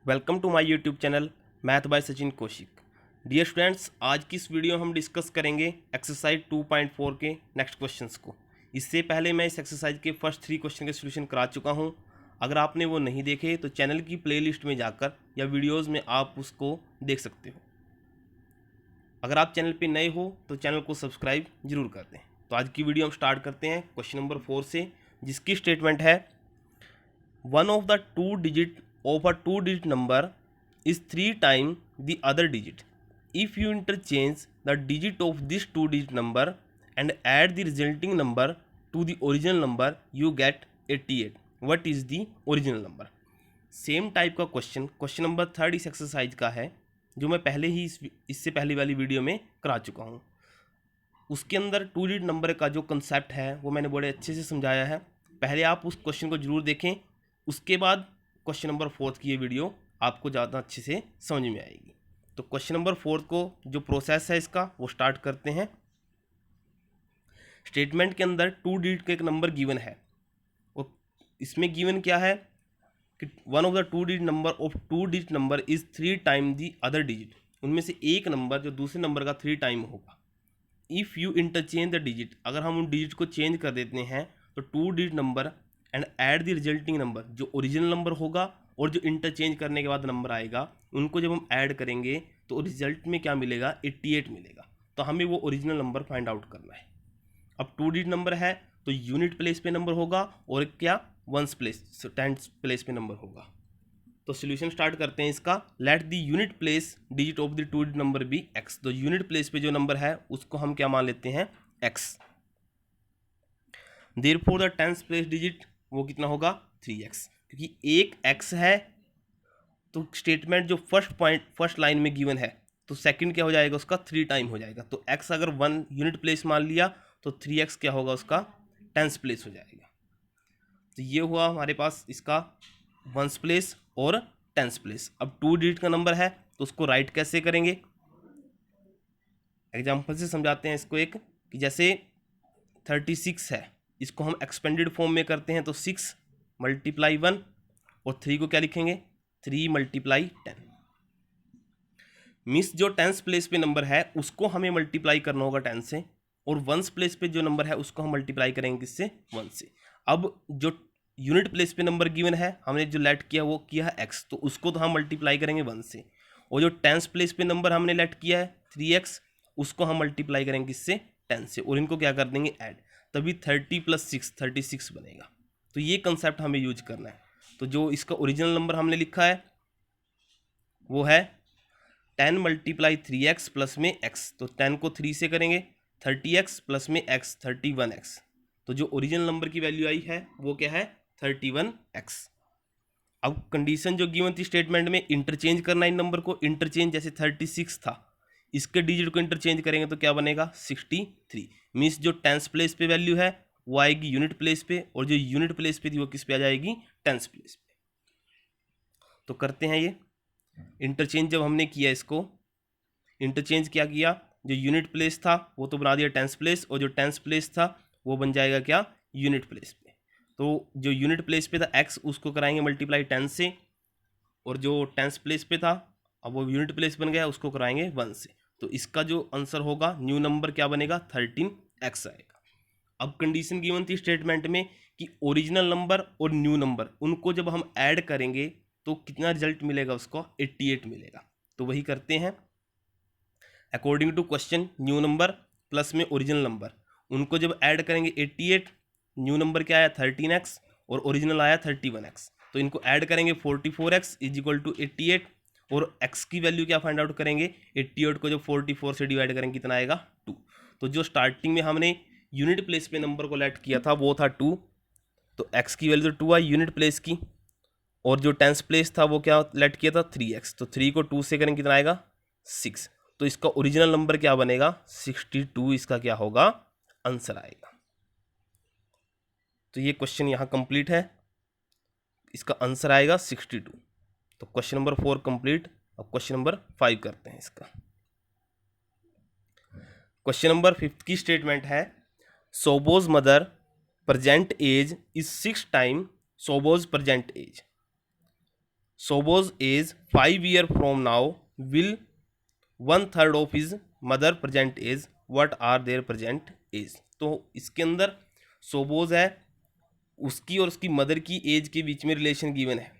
Welcome to my YouTube channel math by Sachin Kaushik. Dear students, आज की इस वीडियो में हम डिस्कस करेंगे एक्सरसाइज 2.4 के नेक्स्ट क्वेश्चंस को। इससे पहले मैं इस एक्सरसाइज के फर्स्ट 3 क्वेश्चन के सोल्यूशन करा चुका हूं। अगर आपने वो नहीं देखे तो चैनल की प्लेलिस्ट में जाकर या वीडियोज़ में आप उसको देख सकते हो। अगर आप चैनल पर नए हो तो चैनल को सब्सक्राइब जरूर कर दें। तो आज की वीडियो हम स्टार्ट करते हैं क्वेश्चन नंबर 4 से, जिसकी स्टेटमेंट है one of the two digit of a two-digit number is 3 times the other digit. If you interchange the digit of this two-digit number and add the resulting number to the original number, you get 88. What is the original number? Same type का question number 3 इस exercise का है, जो मैं पहले ही इससे पहले वाली वीडियो में करा चुका हूँ। उसके अंदर टू डिजिट नंबर का जो कंसेप्ट है वो मैंने बड़े अच्छे से समझाया है। पहले आप उस क्वेश्चन को जरूर देखें, उसके बाद क्वेश्चन नंबर 4 की ये वीडियो आपको ज़्यादा अच्छे से समझ में आएगी। तो क्वेश्चन नंबर 4 को जो प्रोसेस है इसका वो स्टार्ट करते हैं। स्टेटमेंट के अंदर टू डिजिट का एक नंबर गिवन है, और इसमें गिवन क्या है कि one of the two digit number of to digit number is 3 time the other digit. उनमें से एक नंबर जो दूसरे नंबर का 3 टाइम होगा। If you interchange the digit, अगर हम उन डिजिट को चेंज कर देते हैं तो to digit number and add the resulting number, जो ओरिजिनल नंबर होगा और जो इंटरचेंज करने के बाद नंबर आएगा, उनको जब हम ऐड करेंगे तो रिजल्ट में क्या मिलेगा, 88 मिलेगा। तो हमें वो ओरिजिनल नंबर फाइंड आउट करना है। अब टू डिजिट नंबर है तो यूनिट प्लेस पे नंबर होगा और क्या वंस प्लेस टेंस प्लेस पे नंबर होगा। तो सोल्यूशन स्टार्ट करते हैं इसका। Let the unit place digit of the two digit number be x. तो यूनिट प्लेस पे जो नंबर है उसको हम क्या मान लेते हैं, x. Therefore the tens place digit वो कितना होगा, 3x, क्योंकि एक x है तो स्टेटमेंट जो फर्स्ट लाइन में गिवन है तो सेकंड क्या हो जाएगा, उसका 3 टाइम हो जाएगा। तो x अगर 1 यूनिट प्लेस मान लिया तो 3x क्या होगा, उसका टेंस प्लेस हो जाएगा। तो ये हुआ हमारे पास इसका वंस प्लेस और टेंस प्लेस। अब टू डिजिट का नंबर है तो उसको राइट कैसे करेंगे, एग्जाम्पल से समझाते हैं इसको। एक कि जैसे 36 है, इसको हम एक्सपेंडेड फॉर्म में करते हैं तो 6 × 1 और 3 को क्या लिखेंगे, 3 × 10। मीन्स जो टेंस प्लेस पे नंबर है उसको हमें मल्टीप्लाई करना होगा 10 से, और वंस प्लेस पे जो नंबर है उसको हम मल्टीप्लाई करेंगे किससे, 1 से। अब जो यूनिट प्लेस पे नंबर गिवन है हमने जो लेट किया वो किया है x, तो उसको तो हम मल्टीप्लाई करेंगे 1 से। और जो टेंस प्लेस पे नंबर हमने लेट किया है 3x, उसको हम मल्टीप्लाई करेंगे किससे, 10 से, और इनको क्या कर देंगे, ऐड। तभी 30 + 6 36 बनेगा। तो ये कंसेप्ट हमें यूज करना है। तो जो इसका ओरिजिनल नंबर हमने लिखा है वो है 10 × 3x प्लस में x। तो 10 को 3 से करेंगे, 30x प्लस में x 31x। तो जो ओरिजिनल नंबर की वैल्यू आई है वो क्या है, 31x। अब कंडीशन जो गिवन थी स्टेटमेंट में, इंटरचेंज करना इन नंबर को। इंटरचेंज जैसे 36 था, इसके डिजिट को इंटरचेंज करेंगे तो क्या बनेगा, 63। मीन्स जो टेंस प्लेस पे वैल्यू है वो आएगी यूनिट प्लेस पे, और जो यूनिट प्लेस पे थी वो किस पे आ जाएगी, टेंस प्लेस पे। तो करते हैं ये इंटरचेंज। जब हमने किया इसको इंटरचेंज क्या किया, जो यूनिट प्लेस था वो तो बना दिया टेंस प्लेस, और जो टेंस प्लेस था वो बन जाएगा क्या, यूनिट प्लेस पे। तो जो यूनिट प्लेस पे था x, उसको कराएंगे मल्टीप्लाई 10 से, और जो टेंस प्लेस पे था अब वो यूनिट प्लेस बन गया, उसको कराएंगे 1 से। तो इसका जो आंसर होगा, न्यू नंबर क्या बनेगा, 13x आएगा। अब कंडीशन गिवन थी स्टेटमेंट में कि ओरिजिनल नंबर और न्यू नंबर उनको जब हम ऐड करेंगे तो कितना रिजल्ट मिलेगा, उसको 88 मिलेगा। तो वही करते हैं। According to question, new number plus में ओरिजिनल नंबर, उनको जब ऐड करेंगे 88, न्यू नंबर क्या आया 13x और ओरिजिनल आया 31x, तो इनको ऐड करेंगे 44x = 88, और x की वैल्यू क्या फाइंड आउट करेंगे, 88 को जब 44 से डिवाइड करेंगे कितना आएगा, 2। तो जो स्टार्टिंग में हमने यूनिट प्लेस पे नंबर को लेट किया था वो था 2, तो x की वैल्यू तो 2 आई यूनिट प्लेस की, और जो टेंस प्लेस था वो क्या लेट किया था 3x, तो 3 को 2 से करेंगे कितना आएगा, 6। तो इसका ओरिजिनल नंबर क्या बनेगा, 62 इसका क्या होगा, आंसर आएगा। तो ये क्वेश्चन यहाँ कंप्लीट है, इसका आंसर आएगा 62। तो क्वेश्चन नंबर 4 कंप्लीट। अब क्वेश्चन नंबर 5 करते हैं इसका। क्वेश्चन नंबर 5 की स्टेटमेंट है, Sobo's mother present age is 6 time Sobo's present age. Sobo's age 5 years from now will 1/3 of his mother present age, what are their present age. तो इसके अंदर सोबोज है, उसकी और उसकी मदर की एज के बीच में रिलेशन गिवन है।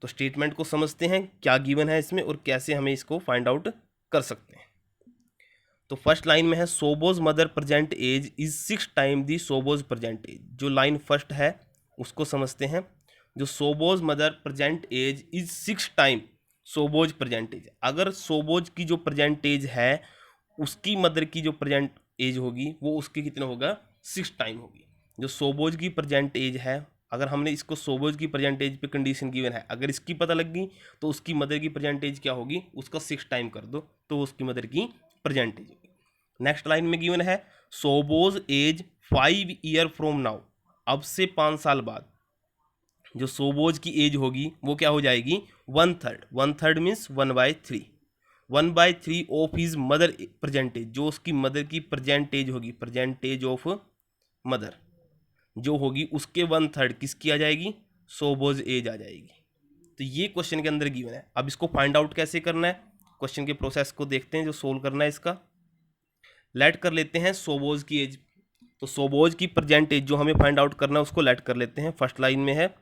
तो स्टेटमेंट को समझते हैं क्या गिवन है इसमें और कैसे हमें इसको फाइंड आउट कर सकते हैं। तो फर्स्ट लाइन में है Sobo's mother present age is 6 time the Sobo's present age. जो लाइन फर्स्ट है उसको समझते हैं। जो Sobo's mother present age is 6 time Sobo's present age, अगर सोबोज की जो प्रेजेंट एज है उसकी मदर की जो प्रेजेंट एज होगी वो उसके कितना होगा, 6 टाइम होगी। जो सोबोज की प्रेजेंट एज है, अगर हमने इसको सोबोज की प्रेजेंट एज पे कंडीशन गिवन है, अगर इसकी पता लग गई तो उसकी मदर की प्रेजेंट एज क्या होगी, उसका 6 टाइम कर दो तो उसकी मदर की प्रेजेंट एज होगी। नेक्स्ट लाइन में गिवन है सोबोज एज 5 years फ्रॉम नाउ, अब से 5 साल बाद जो सोबोज की एज होगी वो क्या हो जाएगी, 1/3। 1/3 means 1/3। 1/3 of his mother percentage, जो उसकी मदर की प्रेजेंटेज होगी, प्रेजेंटेज ऑफ मदर जो होगी उसके 1/3 किसकी आ जाएगी, सोबोज एज आ जाएगी। तो ये क्वेश्चन के अंदर गिवन है। अब इसको फाइंड आउट कैसे करना है, क्वेश्चन के प्रोसेस को देखते हैं जो सोल्व करना है इसका। लेट कर लेते हैं सोबोज की एज। तो सोबोज की प्रेजेंट एज जो हमें फाइंड आउट करना है उसको लेट कर लेते हैं। फर्स्ट लाइन में है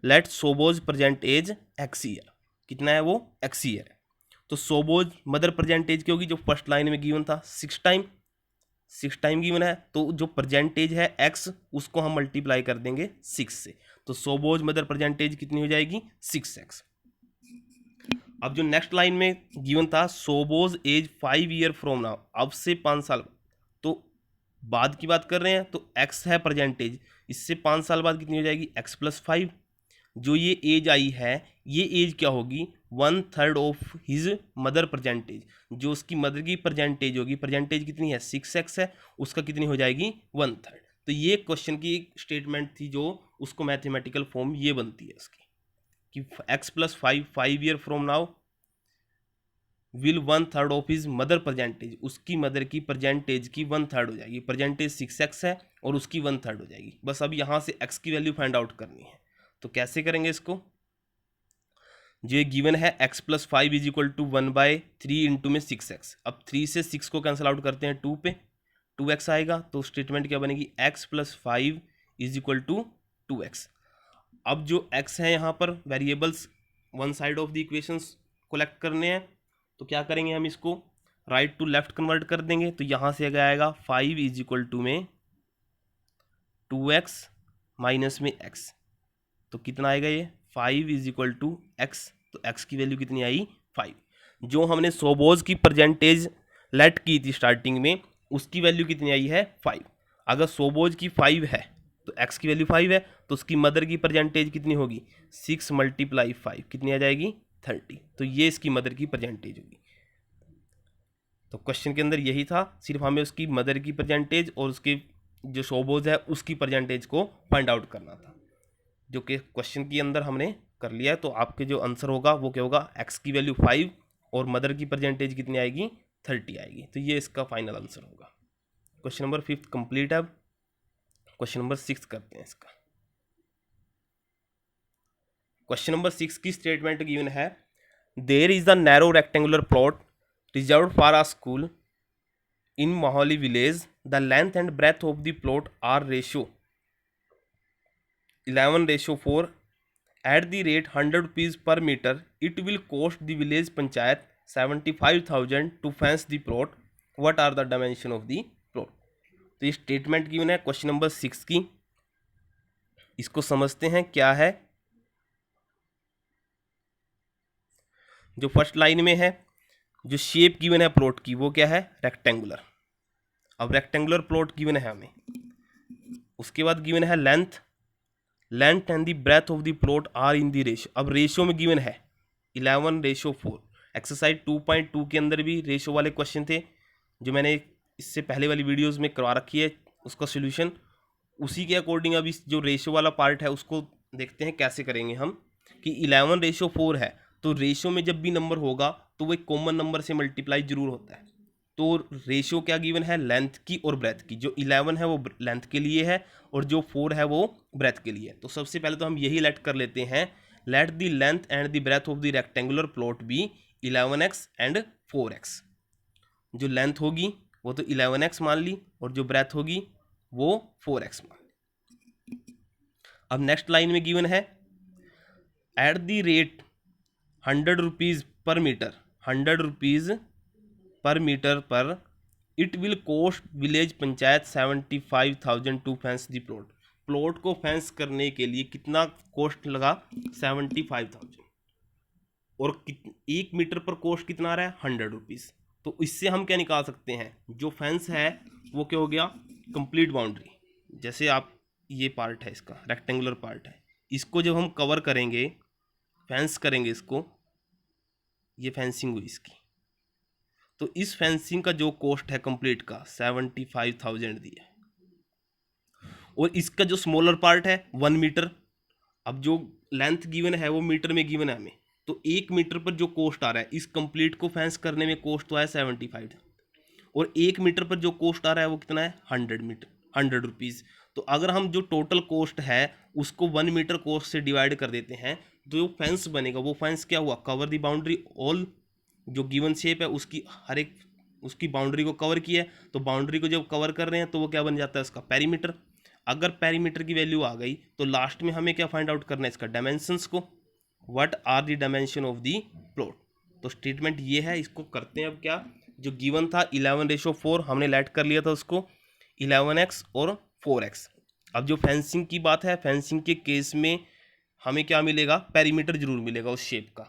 let Sobo's present age x year, कितना है वो x ईयर है। तो सोबोज मदर प्रेजेंट एज की होगी जो फर्स्ट लाइन में गिवन था 6 टाइम, 6 टाइम गिवन है। तो जो प्रेजेंट एज है x उसको हम मल्टीप्लाई कर देंगे 6 से, तो सोबोज मदर प्रेजेंट एज कितनी हो जाएगी, 6x। अब जो नेक्स्ट लाइन में गिवन था सोबोज एज 5 years फ्रॉम नाउ, अब से 5 साल, तो बाद की बात कर रहे हैं तो x है प्रेजेंट एज, इससे 5 साल बाद कितनी हो जाएगी, x + 5। जो ये एज आई है ये एज क्या होगी, 1/3 ऑफ हिज मदर प्रेजेंटेज, जो उसकी मदर की प्रेजेंटेज होगी, प्रेजेंटेज कितनी है 6x है, उसका कितनी हो जाएगी 1/3। तो ये क्वेश्चन की स्टेटमेंट थी जो उसको मैथमेटिकल फॉर्म ये बनती है इसकी कि x + 5 years from now will 1/3 of his mother percentage, उसकी मदर की प्रेजेंटेज की 1/3 हो जाएगी, प्रेजेंटेज 6x है और उसकी 1/3 हो जाएगी। बस अब यहाँ से x की वैल्यू फाइंड आउट करनी है। तो कैसे करेंगे इसको, जो ये गिवन है x + 5 = 1/3 इंटू में 6x। अब 3 से 6 को कैंसिल आउट करते हैं 2 पे, 2x आएगा। तो स्टेटमेंट क्या बनेगी, x + 5 = 2x। अब जो x है यहाँ पर variables one side of the equations collect करने हैं, तो क्या करेंगे हम इसको राइट टू लेफ्ट कन्वर्ट कर देंगे। तो यहाँ से आएगा 5 = में 2x माइनस में x, तो कितना आएगा ये 5 = x। तो x की वैल्यू कितनी आई 5। जो हमने सोबोज की परसेंटेज लेट की थी स्टार्टिंग में उसकी वैल्यू कितनी आई है 5। अगर सोबोज की 5 है तो x की वैल्यू 5 है, तो उसकी मदर की परसेंटेज कितनी होगी 6 × 5 कितनी आ जाएगी 30। तो ये इसकी मदर की परसेंटेज होगी। तो क्वेश्चन के अंदर यही था, सिर्फ हमें उसकी मदर की परसेंटेज और उसके जो सोबोज है उसकी परसेंटेज को फाइंड आउट करना था, जो कि क्वेश्चन के अंदर हमने कर लिया है। तो आपके जो आंसर होगा वो क्या होगा, x की वैल्यू 5 और मदर की परसेंटेज कितनी आएगी 30 आएगी। तो ये इसका फाइनल आंसर होगा। क्वेश्चन नंबर 5 कंप्लीट है। अब क्वेश्चन नंबर 6 करते हैं इसका। क्वेश्चन नंबर 6 की स्टेटमेंट गिवन है, there is a narrow rectangular plot reserve for a school in Mohali village, the length and breadth of the plot are ratio 11:4 at the rate 100 rupees per meter. It will cost the village panchayat 75,000 to fence the plot. What are the dimension of the plot? तो ये statement given है question number 6 की। इसको समझते हैं क्या है। जो फर्स्ट लाइन में है जो शेप गिवन है प्लॉट की वो क्या है रेक्टेंगुलर। अब रेक्टेंगुलर प्लॉट गिवन है हमें, उसके बाद गिवन है length and the breadth of the plot are in the ratio. अब रेशियो में गिवन है 11:4। एक्सरसाइज 2.2 के अंदर भी रेशियो वाले क्वेश्चन थे जो मैंने इससे पहले वाली वीडियोस में करवा रखी है, उसका सोल्यूशन उसी के अकॉर्डिंग अभी जो रेशियो वाला पार्ट है उसको देखते हैं कैसे करेंगे हम। कि 11:4 है तो रेशियो में जब भी नंबर होगा तो वो एक कॉमन नंबर से मल्टीप्लाई जरूर होता है। तो रेशियो क्या गिवन है लेंथ की और ब्रेथ की। जो 11 है वो लेंथ के लिए है और जो 4 है वो ब्रेथ के लिए। तो सबसे पहले तो हम यही लेट कर लेते हैं let the length and the breadth of the rectangular plot be 11x and 4x। जो लेंथ होगी वो तो 11x मान ली और जो ब्रेथ होगी वो 4x मान ली। अब नेक्स्ट लाइन में गिवन है at the rate 100 rupees per metre, 100 rupees per metre पर it will cost village panchayat 75,000 to fence the plot. Plot को फेंस करने के लिए कितना कॉस्ट लगा? 75,000। और 1 मीटर पर कॉस्ट कितना आ रहा है? 100 रुपीज़। तो इससे हम क्या निकाल सकते हैं? जो फेंस है वो क्या हो गया? Complete boundary. जैसे आप ये पार्ट है इसका, रेक्टेंगुलर पार्ट है, इसको जब हम कवर करेंगे, फेंस करेंगे इसको, ये फेंसिंग हुई इसकी, तो इस फेंसिंग का जो कॉस्ट है कंप्लीट का 75,000 दिया। और इसका जो स्मॉलर पार्ट है 1 मीटर, अब जो लेंथ गिवन है वो मीटर में गिवन है हमें, तो 1 मीटर पर जो कॉस्ट आ रहा है इस कंप्लीट को फेंस करने में कॉस्ट तो है 75, और 1 मीटर पर जो कॉस्ट आ रहा है वो कितना है? 100 रुपीज़। तो अगर हम जो टोटल कॉस्ट है उसको 1 मीटर कॉस्ट से डिवाइड कर देते हैं तो जो फेंस बनेगा वो फेंस क्या हुआ? कवर दी बाउंड्री ऑल, जो गिवन शेप है उसकी हर एक उसकी बाउंड्री को कवर किया है। तो बाउंड्री को जब कवर कर रहे हैं तो वो क्या बन जाता है? उसका पेरीमीटर। अगर पेरीमीटर की वैल्यू आ गई तो लास्ट में हमें क्या फाइंड आउट करना है? इसका डायमेंशंस को। What are the dimension of the plot. तो स्टेटमेंट ये है, इसको करते हैं अब क्या। जो गिवन था 11:4 हमने लेट कर लिया था उसको 11x और 4x। अब जो फेंसिंग की बात है, फेंसिंग के केस में हमें क्या मिलेगा? पेरीमीटर जरूर मिलेगा उस शेप का,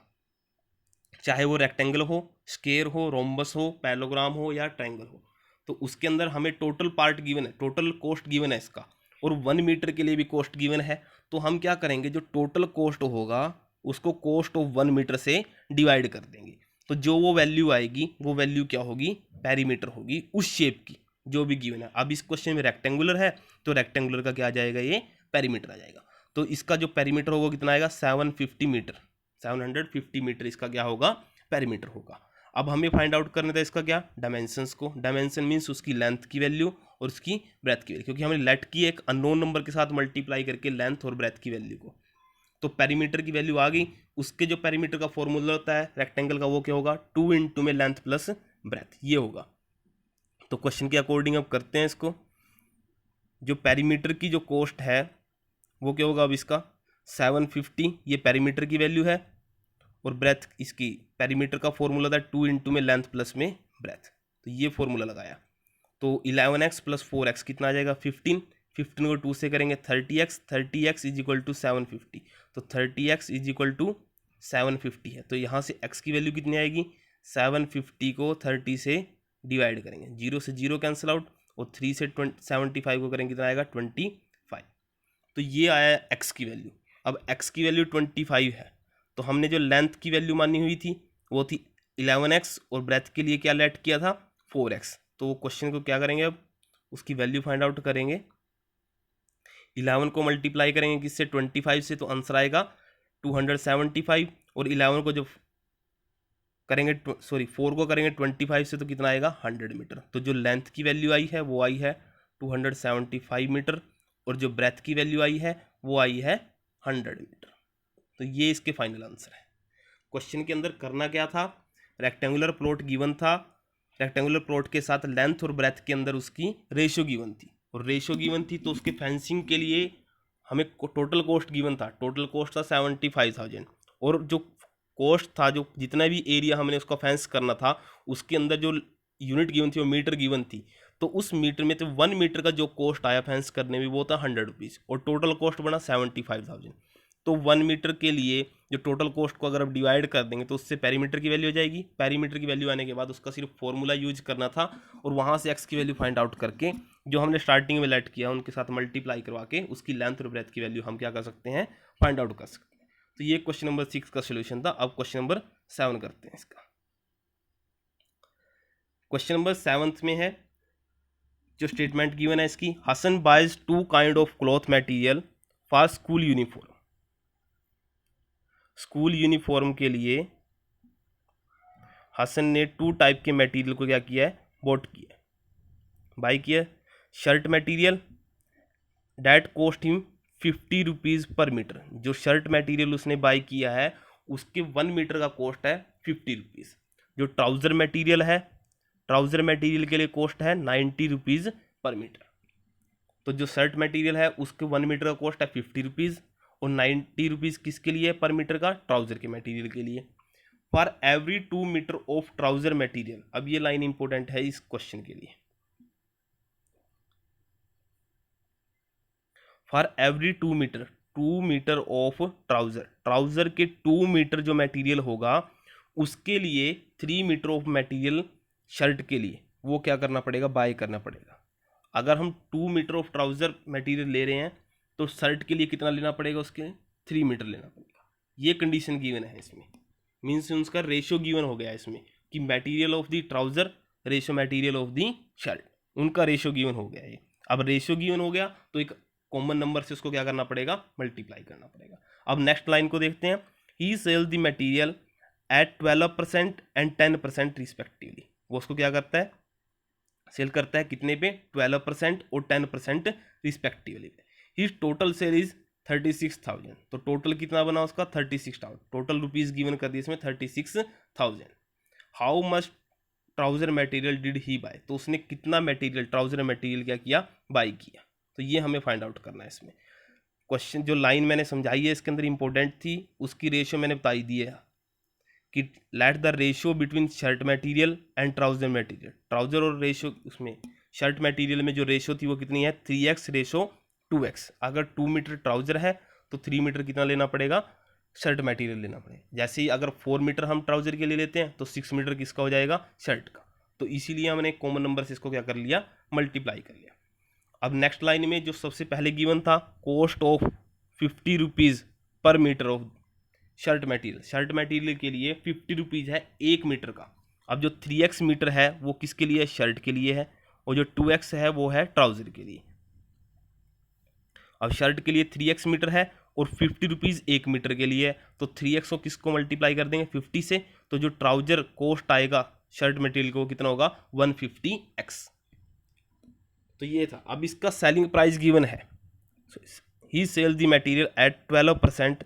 चाहे वो रेक्टेंगल हो, स्क्वायर हो, रोम्बस हो, पैलोग्राम हो या ट्रायंगल हो। तो उसके अंदर हमें टोटल पार्ट गिवन है, टोटल कॉस्ट गिवन है इसका, और 1 मीटर के लिए भी कॉस्ट गिवन है। तो हम क्या करेंगे? जो टोटल कॉस्ट होगा उसको कॉस्ट ऑफ 1 मीटर से डिवाइड कर देंगे। तो जो वो वैल्यू आएगी वो वैल्यू क्या होगी? पेरीमीटर होगी उस शेप की जो भी गिवन है। अब इस क्वेश्चन में रेक्टेंगुलर है तो रेक्टेंगुलर का क्या आ जाएगा? ये पेरीमीटर आ जाएगा। तो इसका जो पेरीमीटर होगा कितना आएगा? 750 मीटर, 750 मीटर इसका क्या होगा? पेरीमीटर होगा। अब हमें फाइंड आउट करना था इसका क्या? डायमेंशंस को। डायमेंशन मींस उसकी लेंथ की वैल्यू और उसकी ब्रेथ की वैल्यू, क्योंकि हमने लेट की एक अननोन नंबर के साथ मल्टीप्लाई करके लेंथ और ब्रेथ की वैल्यू को। तो पेरीमीटर की वैल्यू आ गई। उसके जो पेरीमीटर का फॉर्मूला होता है रेक्टेंगल का, वो क्या होगा? 2 × में लेंथ प्लस ब्रेथ, ये होगा। तो क्वेश्चन के अकॉर्डिंग अब करते हैं इसको। जो पेरीमीटर की जो कॉस्ट है वो क्या होगा? अब इसका 750, ये पेरीमीटर की वैल्यू है, और ब्रेथ इसकी पेरीमीटर का फॉर्मूला था 2 × में लेंथ प्लस में ब्रेथ। तो ये फॉर्मूला लगाया। तो 11x + 4x कितना आ जाएगा? 15। 15 को 2 से करेंगे 30x, 30x = 750। तो 30x = 750 है। तो यहाँ से x की वैल्यू कितनी आएगी? 750 को 30 से डिवाइड करेंगे, 0 से 0 कैंसिल आउट, और 3 से 75 को करेंगे कितना आएगा? 25। तो ये आया x की वैल्यू। अब x की वैल्यू 25 है, तो हमने जो लेंथ की वैल्यू मानी हुई थी वो थी 11x, और ब्रेथ के लिए क्या लेट किया था? 4x। तो क्वेश्चन को क्या करेंगे? अब उसकी वैल्यू फाइंड आउट करेंगे। 11 को मल्टीप्लाई करेंगे किससे? 25 से, तो आंसर आएगा 275। और 11 को जब करेंगे 4 को करेंगे 25 से, तो कितना आएगा? 100 मीटर। तो जो लेंथ की वैल्यू आई है वो आई है 275 मीटर, और जो ब्रेथ की वैल्यू आई है वो आई है 100 मीटर। तो ये इसके फाइनल आंसर है। क्वेश्चन के अंदर करना क्या था? रेक्टेंगुलर प्लॉट गिवन था, रेक्टेंगुलर प्लॉट के साथ लेंथ और ब्रेथ के अंदर उसकी रेशियो गिवन थी, और रेशियो गिवन थी तो उसके फेंसिंग के लिए हमें टोटल कॉस्ट गिवन था। टोटल कॉस्ट था 75,000, और जो कॉस्ट था, जो जितना भी एरिया हमने उसका फेंस करना था उसके अंदर जो यूनिट गिवन थी वो मीटर गिवन थी। तो उस मीटर में तो 1 मीटर का जो कॉस्ट आया फेंस करने में वो था 100 रुपीज़, और टोटल कॉस्ट बना 75,000। तो 1 मीटर के लिए जो टोटल कॉस्ट को अगर आप डिवाइड कर देंगे तो उससे पेरीमीटर की वैल्यू हो जाएगी। पेरीमीटर की वैल्यू आने के बाद उसका सिर्फ फॉर्मूला यूज करना था, और वहाँ से एक्स की वैल्यू फाइंड आउट करके जो हमने स्टार्टिंग में लेट किया उनके साथ मल्टीप्लाई करवा के उसकी लेंथ और ब्रेथ की वैल्यू हम क्या कर सकते हैं? फाइंड आउट कर सकते हैं। तो ये क्वेश्चन नंबर 6 का सोल्यूशन था। अब क्वेश्चन नंबर 7 करते हैं इसका। क्वेश्चन नंबर 7 में है जो स्टेटमेंट गिवन है इसकी, Hasan buys 2 kind of cloth material for school uniform. School uniform के लिए हसन ने 2 टाइप के मटेरियल को क्या किया है? बॉट किया है, बाई किया। Shirt material that cost him 50 rupees per metre. जो शर्ट मटेरियल उसने बाय किया है उसके 1 मीटर का कॉस्ट है 50 रुपीज़। जो ट्राउज़र मटेरियल है, ट्राउज़र मटेरियल के लिए कॉस्ट है 90 रुपीज़ पर मीटर। तो जो शर्ट मटेरियल है उसके 1 मीटर का कॉस्ट है 50 रुपीज़ और 90 रुपीज़ किसके लिए पर मीटर का? ट्राउज़र के मटेरियल के लिए। For every 2 metre of trouser material, अब ये लाइन इंपॉर्टेंट है इस क्वेश्चन के लिए। For every 2 metre of trouser, trouser के 2 मीटर जो मटेरियल होगा उसके लिए 3 मीटर ऑफ मटेरियल शर्ट के लिए वो क्या करना पड़ेगा? बाय करना पड़ेगा। अगर हम 2 मीटर ऑफ ट्राउज़र मटेरियल ले रहे हैं तो शर्ट के लिए कितना लेना पड़ेगा? उसके 3 मीटर लेना पड़ेगा। ये कंडीशन गिवन है इसमें, मीन्स उसका रेशियो गिवन हो गया इसमें कि material of the trouser ratio material of the shirt, उनका रेशियो गिवन हो गया ये। अब रेशियो गिवन हो गया तो एक कॉमन नंबर से उसको क्या करना पड़ेगा? मल्टीप्लाई करना पड़ेगा। अब नेक्स्ट लाइन को देखते हैं। He sells the material at 12% and 10% respectively. वो उसको क्या करता है? सेल करता है कितने पे? 12% और 10% respectively. He total sale is 36,000। तो टोटल कितना बना उसका? 36,000। टोटल रुपीज़ गिवन कर दिए इसमें 36,000। How much trouser material did he buy? तो उसने कितना मटेरियल, ट्राउज़र मटेरियल क्या किया? बाय किया। तो ये हमें फाइंड आउट करना है इसमें। क्वेश्चन जो लाइन मैंने समझाई है इसके अंदर इंपॉर्टेंट थी, उसकी रेशियो मैंने बताई दी है कि let the ratio between shirt material and trouser material. Trouser और रेशियो उसमें शर्ट मटेरियल में जो रेशियो थी वो कितनी है? 3x ratio 2x। अगर 2 मीटर ट्राउज़र है तो 3 मीटर कितना लेना पड़ेगा? शर्ट मटेरियल लेना पड़ेगा। जैसे ही अगर 4 मीटर हम ट्राउज़र के लिए लेते हैं तो 6 मीटर किसका हो जाएगा? शर्ट का। तो इसीलिए हमने कॉमन नंबर से इसको क्या कर लिया? मल्टीप्लाई कर लिया। अब नेक्स्ट लाइन में जो सबसे पहले गिवन था cost of 50 rupees per metre of shirt material, shirt material के लिए 50 रुपीज़ है 1 मीटर का। अब जो 3x मीटर है वो किसके लिए है? शर्ट के लिए है। और जो 2x है वो है ट्राउज़र के लिए। अब शर्ट के लिए 3x मीटर है और 50 रुपीज़ 1 मीटर के लिए है। तो 3x को किसको मल्टीप्लाई कर देंगे? 50 से। तो जो ट्राउज़र कॉस्ट आएगा शर्ट मटेरियल को कितना होगा? 150x। तो ये था। अब इसका सेलिंग प्राइस गिवन है। He sell the material at 12%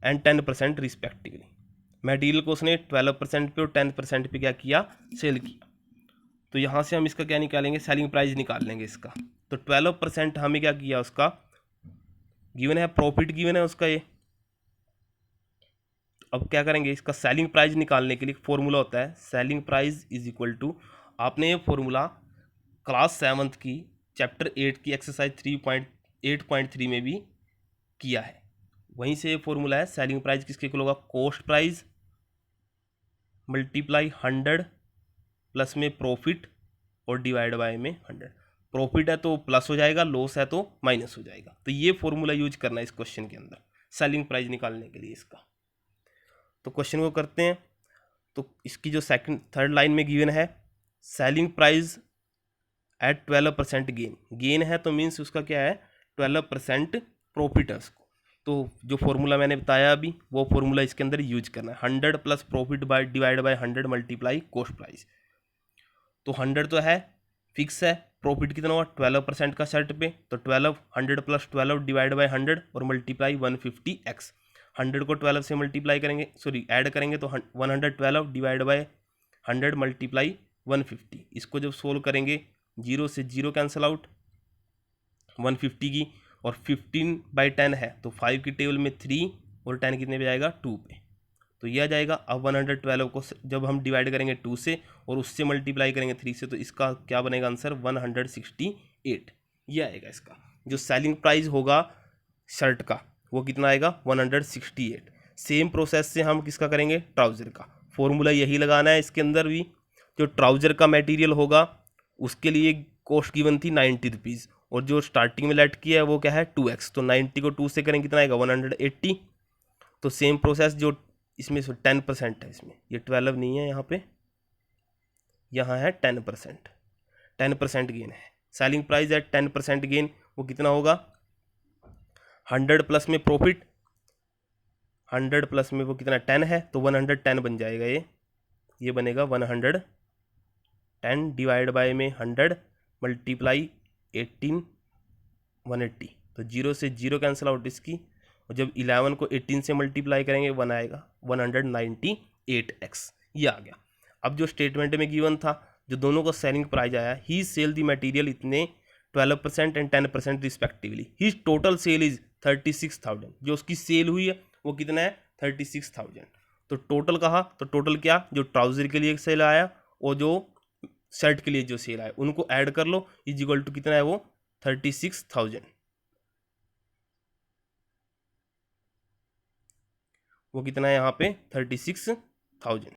and 10% respectively. Material को उसने 12% पे और 10% पे क्या किया? सेल किया। तो यहाँ से हम इसका क्या निकालेंगे? सेलिंग प्राइस निकाल लेंगे इसका। तो 12% हमें क्या किया? उसका गिवन है, प्रॉफिट गिवन है उसका ये। अब क्या करेंगे? इसका सेलिंग प्राइस निकालने के लिए फॉर्मूला होता है, selling price is equal to, आपने ये फॉर्मूला क्लास 7th की चैप्टर 8 की एक्सरसाइज 3.8.3 में भी किया है। वहीं से ये फॉर्मूला है। सेलिंग प्राइस किसके इक्वल होगा? कॉस्ट प्राइस मल्टीप्लाई 100 प्लस में प्रॉफिट और डिवाइड बाय में 100। प्रॉफिट है तो प्लस हो जाएगा, लॉस है तो माइनस हो जाएगा। तो ये फॉर्मूला यूज करना है इस क्वेश्चन के अंदर सेलिंग प्राइस निकालने के लिए इसका। तो क्वेश्चन को करते हैं। तो इसकी जो थर्ड लाइन में गिवन है सेलिंग प्राइस एट 12% गेन है, तो मीन्स उसका क्या है? 12% प्रॉफिट है उसको। तो जो फॉर्मूला मैंने बताया अभी वो फॉर्मूला इसके अंदर यूज करना है, 100 plus profit by divide by 100 multiply cost price. तो 100 तो है फिक्स है, प्रॉफिट कितना हुआ? 12% का शर्ट पे। तो 12 100 प्लस 12 डिवाइड बाय 100 और मल्टीप्लाई 150x। 100 को 12 से मल्टीप्लाई करेंगे, सॉरी ऐड करेंगे तो 112 डिवाइड बाय 100 मल्टीप्लाई 150। इसको जब सोल्व करेंगे 0 से 0 कैंसिल आउट, 150 की, और 15/10 है तो 5 की टेबल में 3 और 10 कितने पे जाएगा? 2 पे। तो यह आ जाएगा। अब 112 को जब हम डिवाइड करेंगे 2 से और उससे मल्टीप्लाई करेंगे 3 से तो इसका क्या बनेगा आंसर? 168। यह आएगा इसका। जो सेलिंग प्राइस होगा शर्ट का वो कितना आएगा? 168। सेम प्रोसेस से हम किसका करेंगे? ट्राउज़र का। फॉर्मूला यही लगाना है इसके अंदर भी। जो ट्राउज़र का मटेरियल होगा उसके लिए कॉस्ट गिवन थी 90 रुपीज़ और जो स्टार्टिंग में लेट किया है वो क्या है? 2x। तो 90 को 2 से करेंगे कितना आएगा? 180। तो सेम प्रोसेस जो इसमें 10% है, इसमें ये 12 नहीं है, यहाँ है 10%। 10% गेन है। सेलिंग प्राइस एट 10% गेन वो कितना होगा? 100 प्लस में प्रॉफिट, 100 प्लस में वो कितना? 10 है तो 110 बन जाएगा। ये बनेगा 110 डिवाइड बाय में 100 मल्टीप्लाई 18 180। तो 0 से 0 कैंसिल आउट इसकी, और जब 11 को 18 से मल्टीप्लाई करेंगे 1 आएगा, 198x ये आ गया। अब जो स्टेटमेंट में गिवन था, जो दोनों का सेलिंग प्राइस आया, ही सेल द मटेरियल इतने 12% and 10% respectively, he total sale is 36,000, जो उसकी सेल हुई है वो कितना है 36,000। तो टोटल कहा तो टोटल क्या, जो ट्राउजर के लिए सेल आया और जो शर्ट के लिए जो सेल आया उनको ऐड कर लो, इज इक्वल टू कितना है वो 36,000। वो कितना है यहाँ पे 36,000।